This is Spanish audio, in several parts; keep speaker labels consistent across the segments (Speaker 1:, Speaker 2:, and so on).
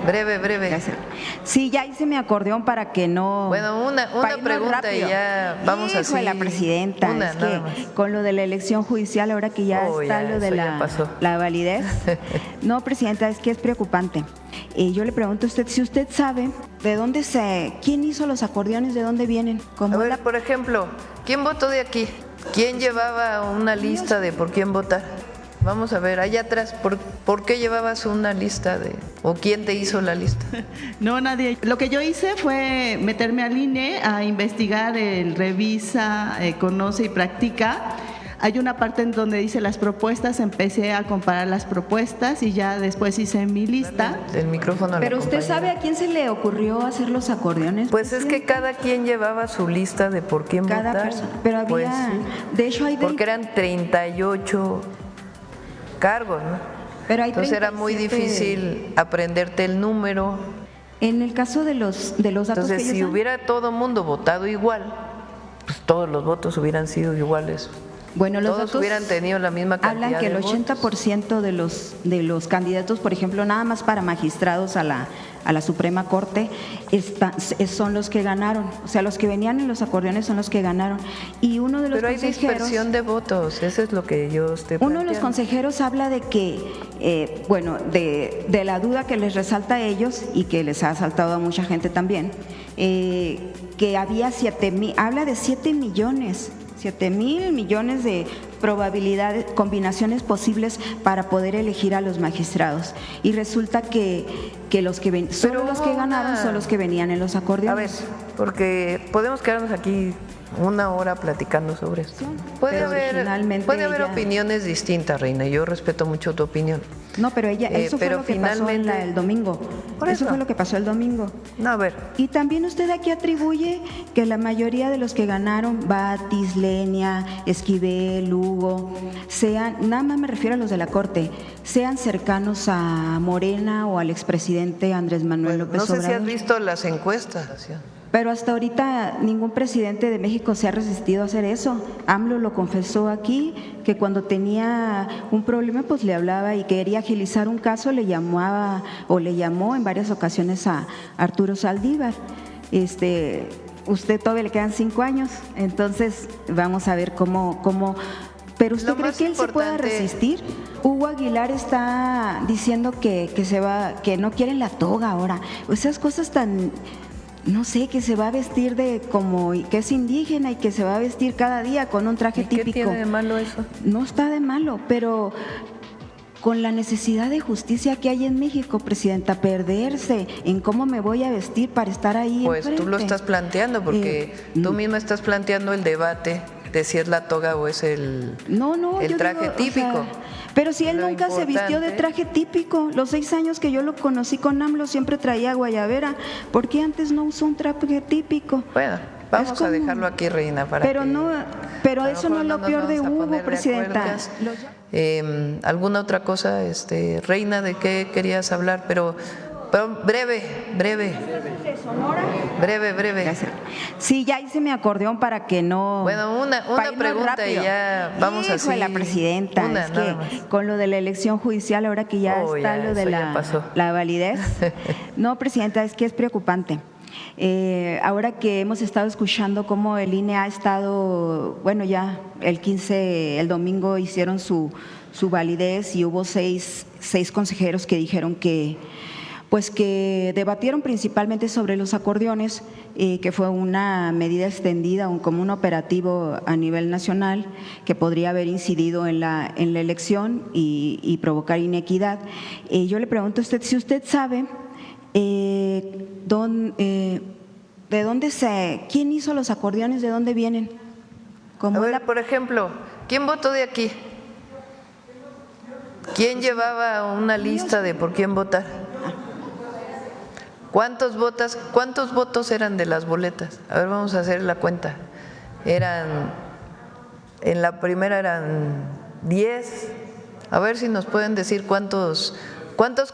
Speaker 1: Breve, breve.
Speaker 2: Sí, ya hice mi acordeón para que no…
Speaker 1: Bueno, una pregunta rápido. Y ya vamos así.
Speaker 2: La presidenta,
Speaker 1: es que
Speaker 2: con lo de la elección judicial, ahora que ya está lo de la validez. No, presidenta, es que es preocupante. Yo le pregunto a usted, si usted sabe de dónde quién hizo los acordeones, de dónde vienen.
Speaker 1: A ver, por ejemplo, ¿quién votó de aquí? ¿Quién llevaba una lista de por quién votar? Vamos a ver, allá atrás, ¿por qué llevabas una lista o quién te hizo la lista?
Speaker 3: No, nadie. Lo que yo hice fue meterme al INE a investigar el revisa, conoce y practica. Hay una parte en donde dice las propuestas, empecé a comparar las propuestas y ya después hice mi lista.
Speaker 1: El micrófono.
Speaker 2: Pero usted sabe a quién se le ocurrió hacer los acordeones.
Speaker 1: Pues es que cada quien llevaba su lista de por quién votar.
Speaker 2: Cada persona. Pero había,
Speaker 1: pues,
Speaker 2: de hecho hay
Speaker 1: porque eran 38 cargos, ¿no?
Speaker 2: Pero hay
Speaker 1: entonces 37. Era muy difícil aprenderte el número.
Speaker 2: En el caso de los datos
Speaker 1: entonces,
Speaker 2: que
Speaker 1: si hubiera todo mundo votado igual, pues todos los votos hubieran sido iguales.
Speaker 2: Bueno, los
Speaker 1: todos
Speaker 2: datos
Speaker 1: hubieran tenido la misma cantidad
Speaker 2: hablan que el 80% de los candidatos, por ejemplo, nada más para magistrados a la Suprema Corte, son los que ganaron. O sea, los que venían en los acordeones son los que ganaron. Y uno de los
Speaker 1: consejeros… Pero hay dispersión de votos, eso es lo que yo estoy planteando.
Speaker 2: Uno de los consejeros habla de que, de la duda que les resalta a ellos y que les ha asaltado a mucha gente también, que había 7,000, habla de 7,000 millones de probabilidades, combinaciones posibles para poder elegir a los magistrados. Y resulta que los que ganaron son los que venían en los acordeones.
Speaker 1: A ver, porque podemos quedarnos aquí una hora platicando sobre esto. Puede haber opiniones distintas, Reina, yo respeto mucho tu opinión.
Speaker 2: No, pero eso fue lo que pasó el domingo. Eso fue lo que pasó el domingo.
Speaker 1: No, a ver.
Speaker 2: Y también usted aquí atribuye que la mayoría de los que ganaron, Batis, Lenia, Esquivel, Lugo, nada más me refiero a los de la Corte, sean cercanos a Morena o al expresidente Andrés Manuel López Obrador.
Speaker 1: No sé si has visto las encuestas.
Speaker 2: Pero hasta ahorita ningún presidente de México se ha resistido a hacer eso. AMLO lo confesó aquí, que cuando tenía un problema pues le hablaba y quería agilizar un caso, le llamó en varias ocasiones a Arturo Saldívar. Usted todavía le quedan 5 años, entonces vamos a ver cómo. ¿Pero usted cree que él se pueda resistir? Hugo Aguilar está diciendo que que no quieren la toga ahora. Esas cosas tan… No sé, que se va a vestir que es indígena y que se va a vestir cada día con un traje típico.
Speaker 1: ¿Qué tiene de malo eso?
Speaker 2: No está de malo, pero con la necesidad de justicia que hay en México, presidenta, perderse en cómo me voy a vestir para estar ahí
Speaker 1: Pues
Speaker 2: enfrente.
Speaker 1: Tú lo estás planteando, porque tú misma estás planteando el debate de si es la toga o es el traje típico.
Speaker 2: Pero si él nunca se vistió de traje típico, los 6 años que yo lo conocí con AMLO siempre traía guayabera. ¿Por qué antes no usó un traje típico?
Speaker 1: Bueno, vamos a dejarlo aquí, Reina,
Speaker 2: pero eso no es lo peor de Hugo, presidenta.
Speaker 1: ¿Alguna otra cosa, Reina, de qué querías hablar? Pero breve.
Speaker 2: Gracias. Sí, ya hice mi acordeón para que no…
Speaker 1: Bueno, una pregunta rápido. Y ya vamos así.
Speaker 2: La presidenta, con lo de la elección judicial, ahora que ya está lo de la validez. No, presidenta, es que es preocupante. Ahora que hemos estado escuchando cómo el INE ha estado, ya el domingo hicieron su validez y hubo seis consejeros que dijeron que debatieron principalmente sobre los acordeones, que fue una medida extendida, como un operativo a nivel nacional que podría haber incidido en la elección y provocar inequidad. Yo le pregunto a usted si usted sabe de dónde quién hizo los acordeones, de dónde vienen.
Speaker 1: A ver, por ejemplo, ¿quién votó de aquí? ¿Quién llevaba una lista de por quién votar? ¿Cuántos votos eran de las boletas? A ver, vamos a hacer la cuenta. En la primera eran 10. A ver si nos pueden decir cuántos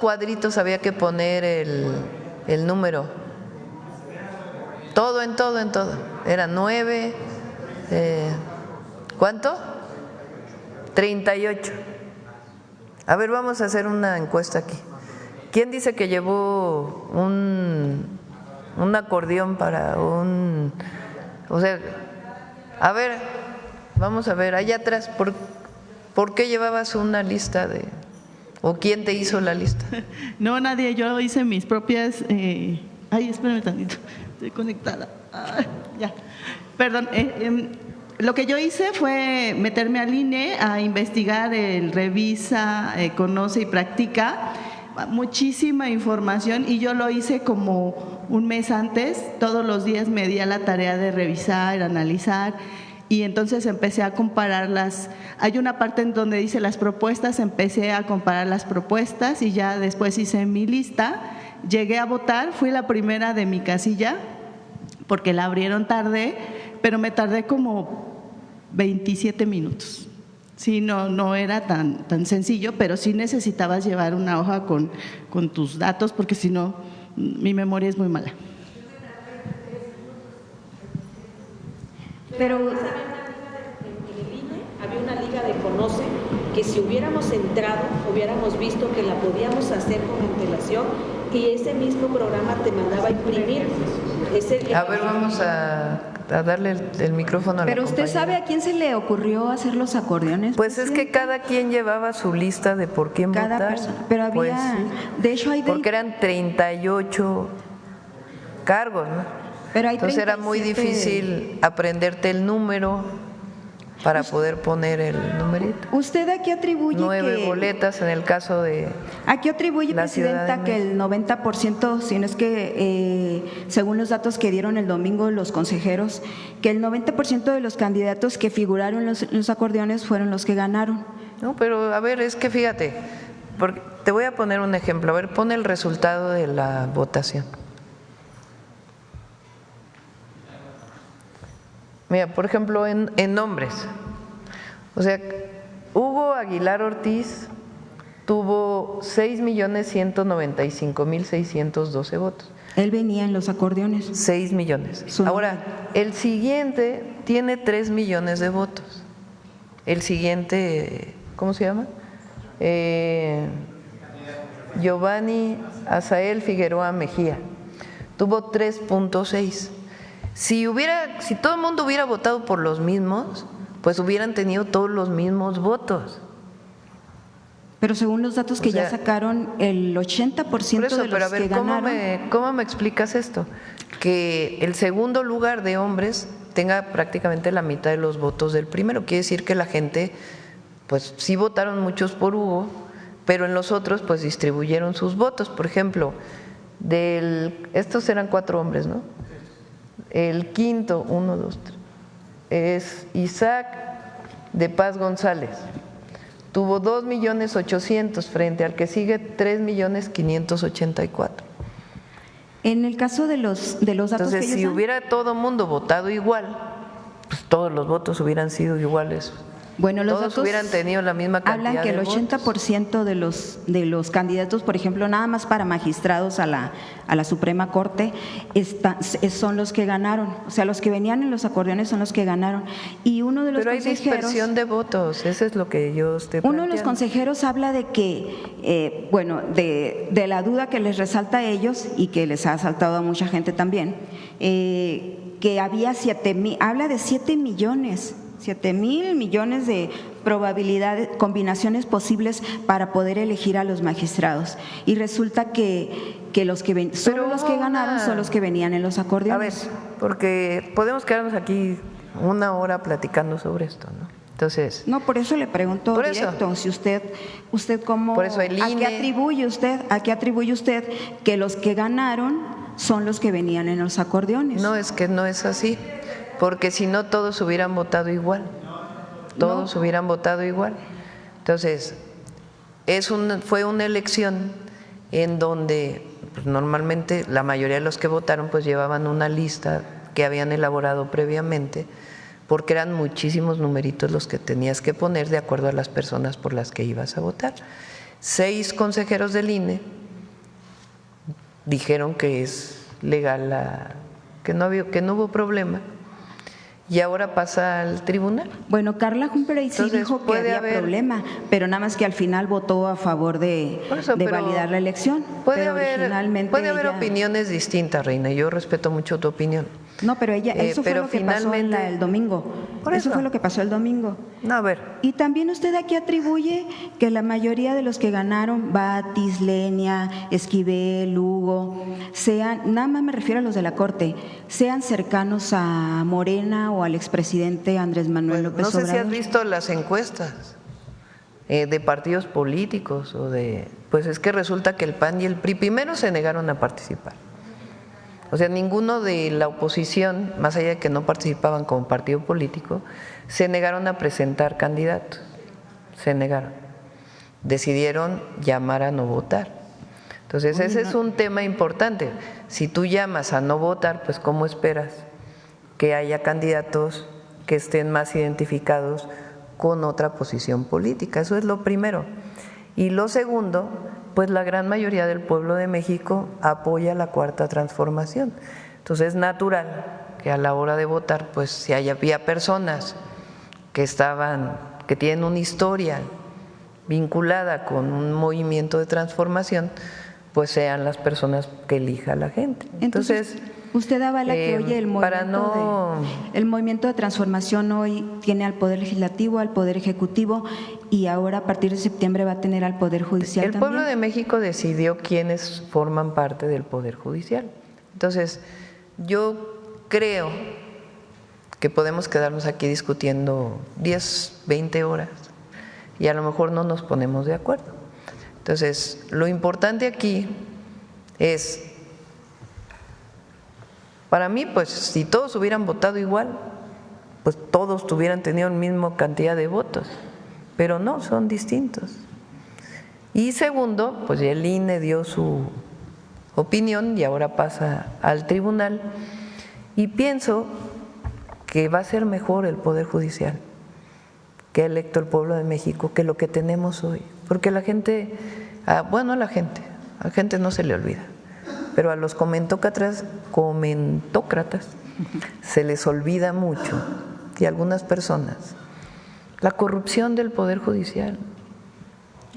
Speaker 1: cuadritos había que poner el número. Todo. Eran 9. ¿Cuánto? 38. A ver, vamos a hacer una encuesta aquí. ¿Quién dice que llevó un acordeón para un… O sea, a ver, vamos a ver, allá atrás, ¿por qué llevabas una lista de… o quién te hizo la lista?
Speaker 3: No, nadie, yo hice mis propias… ay, espérame tantito, estoy conectada. Ya, perdón. Lo que yo hice fue meterme al INE a investigar el Revisa, Conoce y Practica, muchísima información, y yo lo hice como un mes antes. Todos los días me di a la tarea de revisar, analizar, y entonces empecé a compararlas. Hay una parte en donde dice las propuestas, empecé a comparar las propuestas y ya después hice mi lista. Llegué a votar, fui la primera de mi casilla porque la abrieron tarde, pero me tardé como 27 minutos. Sí, no era tan sencillo, pero sí necesitabas llevar una hoja con tus datos, porque si no, mi memoria es muy mala.
Speaker 2: Pero
Speaker 4: en el INE había una liga de Conoce que si hubiéramos entrado, hubiéramos visto que la podíamos hacer con antelación, y ese mismo programa te mandaba a imprimir.
Speaker 1: A ver, vamos a darle el micrófono a la
Speaker 2: Pero usted
Speaker 1: compañera.
Speaker 2: sabe a quién se le ocurrió hacer los acordeones.
Speaker 1: Pues es que cada quien llevaba su lista de por quién
Speaker 2: Cada
Speaker 1: votar.
Speaker 2: persona, pero había,
Speaker 1: Pues sí,
Speaker 2: de hecho hay
Speaker 1: porque eran 38 cargos, ¿no?
Speaker 2: pero hay
Speaker 1: Entonces era muy
Speaker 2: 37.
Speaker 1: difícil aprenderte el número para poder poner el numerito.
Speaker 2: ¿Usted a qué atribuye
Speaker 1: 9 boletas en el caso de…
Speaker 2: ¿A qué atribuye,
Speaker 1: La Ciudad
Speaker 2: Presidenta,
Speaker 1: de
Speaker 2: que el 90%, si no es que según los datos que dieron el domingo los consejeros, que el 90% de los candidatos que figuraron en los acordeones fueron los que ganaron?
Speaker 1: No, pero a ver, es que fíjate, porque te voy a poner un ejemplo. A ver, pon el resultado de la votación. Mira, por ejemplo, en nombres. O sea, Hugo Aguilar Ortiz tuvo 6.195.612 votos.
Speaker 2: Él venía en los acordeones.
Speaker 1: 6 millones.
Speaker 2: Su
Speaker 1: Ahora, el siguiente tiene 3 millones de votos. El siguiente, ¿cómo se llama? Giovanni Azael Figueroa Mejía. Tuvo 3.6. Si todo el mundo hubiera votado por los mismos, pues hubieran tenido todos los mismos votos.
Speaker 2: Pero según los datos que
Speaker 1: O sea,
Speaker 2: ya sacaron, el 80%
Speaker 1: Por eso,
Speaker 2: de los
Speaker 1: pero a ver,
Speaker 2: que ganaron…
Speaker 1: ¿cómo me explicas esto? Que el segundo lugar de hombres tenga prácticamente la mitad de los votos del primero. Quiere decir que la gente, pues sí votaron muchos por Hugo, pero en los otros pues distribuyeron sus votos. Por ejemplo, estos eran 4 hombres, ¿no? El quinto, 1, 2, 3, es Isaac de Paz González. Tuvo 2.800.000 frente al que sigue 3.584.000.
Speaker 2: En el caso de los datos
Speaker 1: Entonces,
Speaker 2: que ellos
Speaker 1: si
Speaker 2: dan,
Speaker 1: hubiera todo mundo votado igual, pues todos los votos hubieran sido iguales.
Speaker 2: bueno, los
Speaker 1: Todos
Speaker 2: datos
Speaker 1: hubieran tenido la misma cantidad
Speaker 2: hablan que el
Speaker 1: de votos.
Speaker 2: 80% de los candidatos, por ejemplo, nada más para magistrados a la Suprema Corte, son los que ganaron. O sea, los que venían en los acordeones son los que ganaron. Y uno de los
Speaker 1: Pero hay
Speaker 2: consejeros…
Speaker 1: dispersión de votos, eso es lo que yo estoy
Speaker 2: Uno de
Speaker 1: planteando.
Speaker 2: los consejeros habla de que, de la duda que les resalta a ellos y que les ha asaltado a mucha gente también, que había 7,000, habla de 7 millones de probabilidades, combinaciones posibles para poder elegir a los magistrados. Y resulta que los que solo los que ganaron son los que venían en los
Speaker 1: A ver,
Speaker 2: acordeones.
Speaker 1: porque podemos quedarnos aquí 1 hora platicando sobre esto, ¿no? Entonces,
Speaker 2: No, por eso le pregunto
Speaker 1: Por eso.
Speaker 2: directo, si usted cómo,
Speaker 1: Por eso el
Speaker 2: ¿a qué
Speaker 1: INE
Speaker 2: atribuye usted que los que ganaron son los que venían en los acordeones?
Speaker 1: no, es que no es así, porque si no todos hubieran votado igual, todos hubieran votado igual. Entonces, fue una elección en donde pues, normalmente la mayoría de los que votaron pues llevaban una lista que habían elaborado previamente, porque eran muchísimos numeritos los que tenías que poner de acuerdo a las personas por las que ibas a votar. 6 consejeros del INE dijeron que es legal, que no hubo problema, y ahora pasa al tribunal.
Speaker 2: Bueno, Carla Humphrey sí
Speaker 1: Entonces,
Speaker 2: dijo que
Speaker 1: puede
Speaker 2: había
Speaker 1: haber-
Speaker 2: problema, pero nada más que al final votó a favor de
Speaker 1: Por eso, pero
Speaker 2: validar la elección.
Speaker 1: Puede
Speaker 2: Pero
Speaker 1: haber
Speaker 2: ella-
Speaker 1: opiniones distintas, Reina, yo respeto mucho tu opinión.
Speaker 2: No, pero eso fue
Speaker 1: pero
Speaker 2: lo que pasó
Speaker 1: finalmente-
Speaker 2: el domingo.
Speaker 1: Por
Speaker 2: Eso
Speaker 1: eso.
Speaker 2: fue lo que pasó el domingo.
Speaker 1: No, a ver,
Speaker 2: Y también usted aquí atribuye que la mayoría de los que ganaron, Batis, Lenia, Esquivel, Hugo, sean, nada más me refiero a los de la Corte, sean cercanos a Morena o al expresidente Andrés Manuel López
Speaker 1: no sé si
Speaker 2: Obrador.
Speaker 1: has visto las encuestas de partidos políticos o de… Pues es que resulta que el PAN y el PRI primero se negaron a participar. O sea, ninguno de la oposición, más allá de que no participaban como partido político, se negaron a presentar candidatos, se negaron. Decidieron llamar a no votar. Entonces, ese es un tema importante. Si tú llamas a no votar, pues ¿cómo esperas que haya candidatos que estén más identificados con otra posición política? Eso es lo primero. Y lo segundo, pues la gran mayoría del pueblo de México apoya la Cuarta Transformación. Entonces es natural que a la hora de votar, pues si había personas que tienen una historia vinculada con un movimiento de transformación, pues sean las personas que elija la gente.
Speaker 2: Entonces, usted avala que hoy el movimiento de transformación hoy tiene al Poder Legislativo, al Poder Ejecutivo y ahora a partir de septiembre va a tener al Poder Judicial
Speaker 1: El
Speaker 2: también.
Speaker 1: pueblo de México decidió quiénes forman parte del Poder Judicial. Entonces, yo creo que podemos quedarnos aquí discutiendo 10, 20 horas y a lo mejor no nos ponemos de acuerdo. Entonces, lo importante aquí es, para mí, pues si todos hubieran votado igual, pues todos hubieran tenido la misma cantidad de votos, pero no, son distintos. Y segundo, pues el INE dio su opinión y ahora pasa al tribunal y pienso que va a ser mejor el Poder Judicial que ha electo el pueblo de México que lo que tenemos hoy, porque la gente, a la gente no se le olvida, pero a los comentócratas se les olvida mucho, y a algunas personas, la corrupción del Poder Judicial.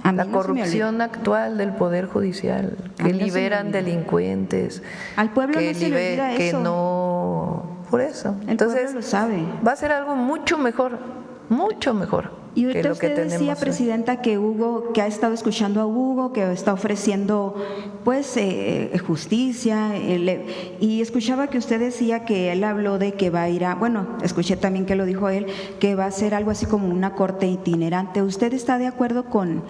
Speaker 2: A mí
Speaker 1: La
Speaker 2: no se me olvida.
Speaker 1: corrupción actual del Poder Judicial,
Speaker 2: A
Speaker 1: que
Speaker 2: mí no se me
Speaker 1: liberan
Speaker 2: olvida.
Speaker 1: delincuentes,
Speaker 2: Al pueblo no se le olvida
Speaker 1: que
Speaker 2: eso.
Speaker 1: no, por eso.
Speaker 2: El
Speaker 1: Entonces,
Speaker 2: pueblo lo sabe.
Speaker 1: va a ser algo mucho mejor
Speaker 2: Y
Speaker 1: que
Speaker 2: ahorita
Speaker 1: lo que
Speaker 2: usted
Speaker 1: tenemos
Speaker 2: decía,
Speaker 1: hoy.
Speaker 2: Presidenta, que ha estado escuchando a Hugo, que está ofreciendo pues justicia, y escuchaba que usted decía que él habló de que va a ir escuché también que lo dijo él, que va a ser algo así como una corte itinerante. ¿Usted está de acuerdo con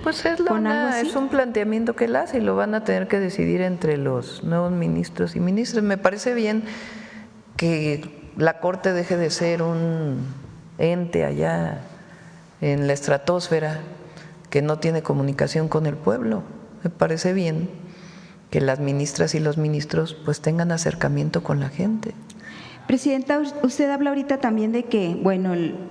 Speaker 2: algo así?
Speaker 1: Es un planteamiento que él hace y lo van a tener que decidir entre los nuevos ministros y ministras. Me parece bien que la Corte deje de ser un ente allá en la estratosfera que no tiene comunicación con el pueblo. Me parece bien que las ministras y los ministros pues tengan acercamiento con la gente.
Speaker 2: Presidenta, usted habla ahorita también de que,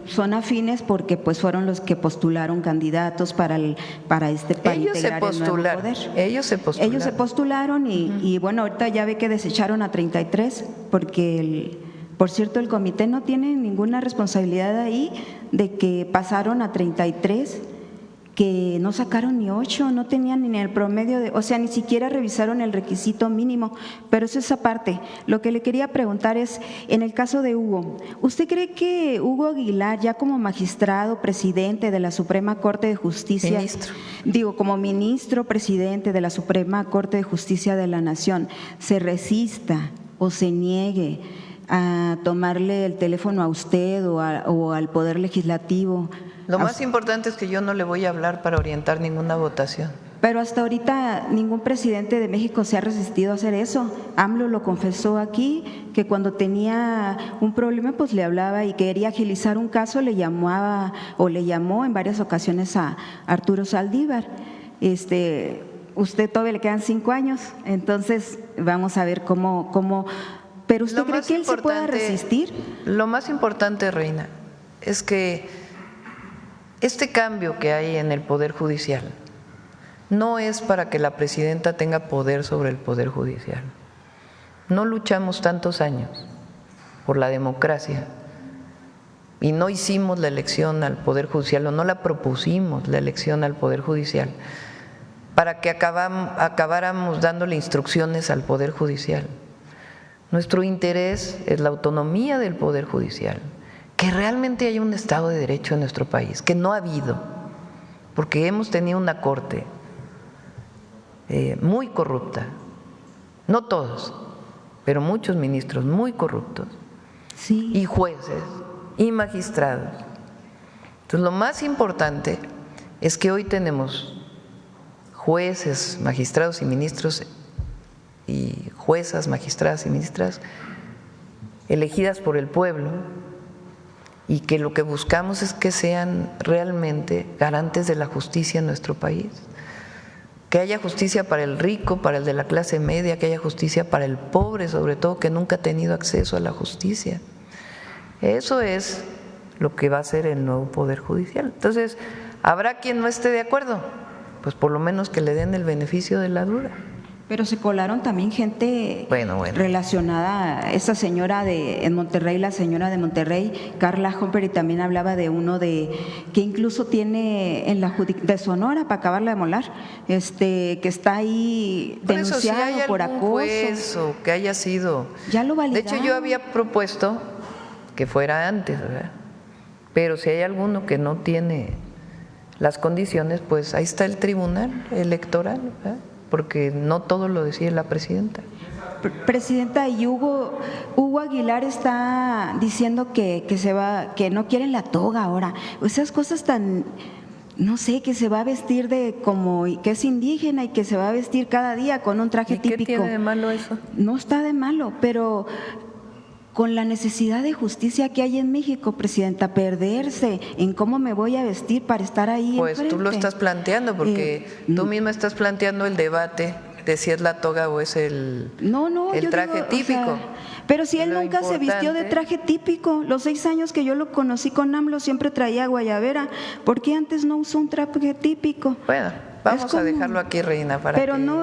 Speaker 2: son afines porque pues fueron los que postularon candidatos para integrar el nuevo poder.
Speaker 1: Ellos se postularon.
Speaker 2: Ellos se postularon y ahorita ya ve que desecharon a 33 porque por cierto, el comité no tiene ninguna responsabilidad ahí de que pasaron a 33, que no sacaron ni 8, no tenían ni el promedio ni siquiera revisaron el requisito mínimo, pero eso es aparte. Lo que le quería preguntar es, en el caso de Hugo, ¿usted cree que Hugo Aguilar, ya como magistrado, presidente de la Suprema Corte de Justicia, como ministro, presidente de la Suprema Corte de Justicia de la Nación, se resista o se niegue a tomarle el teléfono a usted o al Poder Legislativo?
Speaker 1: Lo más importante es que yo no le voy a hablar para orientar ninguna votación.
Speaker 2: Pero hasta ahorita ningún presidente de México se ha resistido a hacer eso. AMLO lo confesó aquí, que cuando tenía un problema pues le hablaba y quería agilizar un caso, le llamó en varias ocasiones a Arturo Saldívar. Usted todavía le quedan 5 años, entonces vamos a ver cómo. ¿Pero usted cree que él se pueda resistir?
Speaker 1: Lo más importante, Reina, es que este cambio que hay en el Poder Judicial no es para que la presidenta tenga poder sobre el Poder Judicial. No luchamos tantos años por la democracia y no hicimos la elección al Poder Judicial o no la propusimos la elección al Poder Judicial para que acabáramos dándole instrucciones al Poder Judicial. Nuestro interés es la autonomía del Poder Judicial, que realmente haya un Estado de Derecho en nuestro país, que no ha habido, porque hemos tenido una Corte muy corrupta, no todos, pero muchos ministros muy corruptos,
Speaker 2: Sí.
Speaker 1: y jueces y magistrados. Entonces, lo más importante es que hoy tenemos jueces, magistrados y ministros y juezas, magistradas y ministras elegidas por el pueblo, y que lo que buscamos es que sean realmente garantes de la justicia en nuestro país, que haya justicia para el rico, para el de la clase media, que haya justicia para el pobre, sobre todo, que nunca ha tenido acceso a la justicia. Eso es lo que va a ser el nuevo Poder Judicial. Entonces, ¿habrá quien no esté de acuerdo? Pues por lo menos que le den el beneficio de la duda.
Speaker 2: Pero se colaron también gente
Speaker 1: Bueno.
Speaker 2: relacionada, esa señora en Monterrey, la señora de Monterrey, Carla Humphrey, también hablaba de uno que incluso tiene en de Sonora, para acabarla de molar, que está ahí
Speaker 1: Por eso, si
Speaker 2: denunciado
Speaker 1: hay
Speaker 2: por
Speaker 1: algún
Speaker 2: acoso.
Speaker 1: juez o que haya sido…
Speaker 2: Ya lo
Speaker 1: De
Speaker 2: validaron.
Speaker 1: hecho, yo había propuesto que fuera antes, ¿verdad? Pero si hay alguno que no tiene las condiciones, pues ahí está el Tribunal Electoral, ¿verdad? Porque no todo lo decide la presidenta.
Speaker 2: Presidenta, y Hugo Aguilar está diciendo que se va, que no quieren la toga ahora. Esas cosas tan, no sé, que se va a vestir que es indígena y que se va a vestir cada día con un traje
Speaker 1: ¿Y
Speaker 2: típico.
Speaker 1: qué tiene de malo eso?
Speaker 2: No está de malo, pero con la necesidad de justicia que hay en México, Presidenta, perderse en cómo me voy a vestir para estar ahí
Speaker 1: Pues tú lo
Speaker 2: enfrente.
Speaker 1: estás planteando, porque tú misma estás planteando el debate de si es la toga o es el
Speaker 2: yo
Speaker 1: traje
Speaker 2: digo,
Speaker 1: típico.
Speaker 2: Pero si él
Speaker 1: Lo
Speaker 2: nunca se vistió de
Speaker 1: importante…
Speaker 2: traje típico, los 6 años que yo lo conocí con AMLO siempre traía guayabera. ¿Por qué antes no usó un traje típico?
Speaker 1: Bueno, vamos
Speaker 2: como…
Speaker 1: a dejarlo aquí, Reina, para
Speaker 2: Pero
Speaker 1: que…
Speaker 2: no,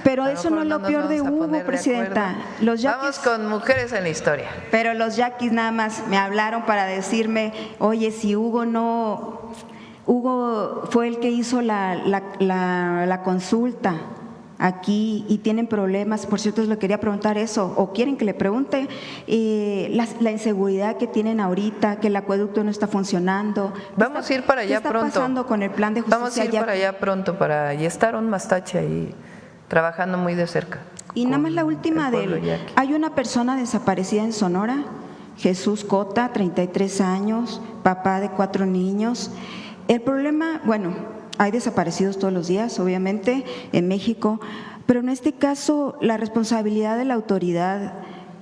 Speaker 2: pero
Speaker 1: a lo
Speaker 2: eso no
Speaker 1: mejor
Speaker 2: es lo
Speaker 1: nos
Speaker 2: peor de
Speaker 1: vamos a
Speaker 2: Hugo,
Speaker 1: poner de
Speaker 2: Presidenta.
Speaker 1: acuerdo.
Speaker 2: Los yaquis,
Speaker 1: Vamos con mujeres en la historia.
Speaker 2: pero los yaquis nada más me hablaron para decirme, oye, si Hugo fue el que hizo la consulta aquí y tienen problemas, por cierto, le quería preguntar eso, o quieren que le pregunte la inseguridad que tienen ahorita, que el acueducto no está funcionando.
Speaker 1: Vamos a ir para allá
Speaker 2: ¿Qué está
Speaker 1: pronto.
Speaker 2: pasando con el plan de justicia?
Speaker 1: Vamos a ir para allá pronto, y está Aaron Mastache ahí trabajando muy de cerca.
Speaker 2: Y nada más la última
Speaker 1: el pueblo yaqui.
Speaker 2: hay una persona desaparecida en Sonora, Jesús Cota, 33 años, papá de 4 niños. El problema, bueno, hay desaparecidos todos los días, obviamente, en México, pero en este caso la responsabilidad de la autoridad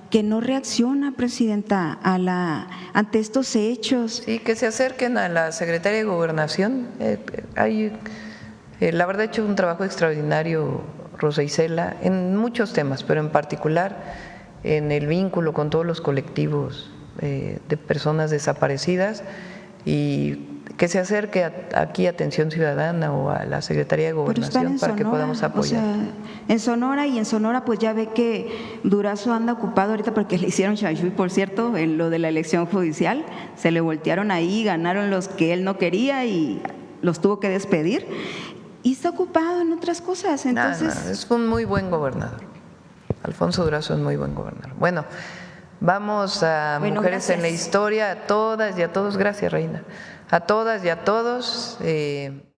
Speaker 2: que no reacciona, Presidenta, ante estos hechos.
Speaker 1: Sí, que se acerquen a la Secretaría de Gobernación. La verdad ha hecho un trabajo extraordinario Rosa Isela en muchos temas, pero en particular en el vínculo con todos los colectivos de personas desaparecidas, y que se acerque aquí a Atención Ciudadana o a la Secretaría de
Speaker 2: Pero están
Speaker 1: Gobernación
Speaker 2: en
Speaker 1: para que
Speaker 2: Sonora,
Speaker 1: podamos apoyar.
Speaker 2: o sea, en Sonora pues ya ve que Durazo anda ocupado ahorita porque le hicieron chanchullo, por cierto, en lo de la elección judicial, se le voltearon ahí, ganaron los que él no quería y los tuvo que despedir, y está ocupado en otras cosas, entonces…
Speaker 1: No, es un muy buen gobernador. Alfonso Durazo es muy buen gobernador. Bueno, vamos a Mujeres en la
Speaker 2: gracias.
Speaker 1: Historia, a todas y a todos. Gracias, Reina. A todas y a todos.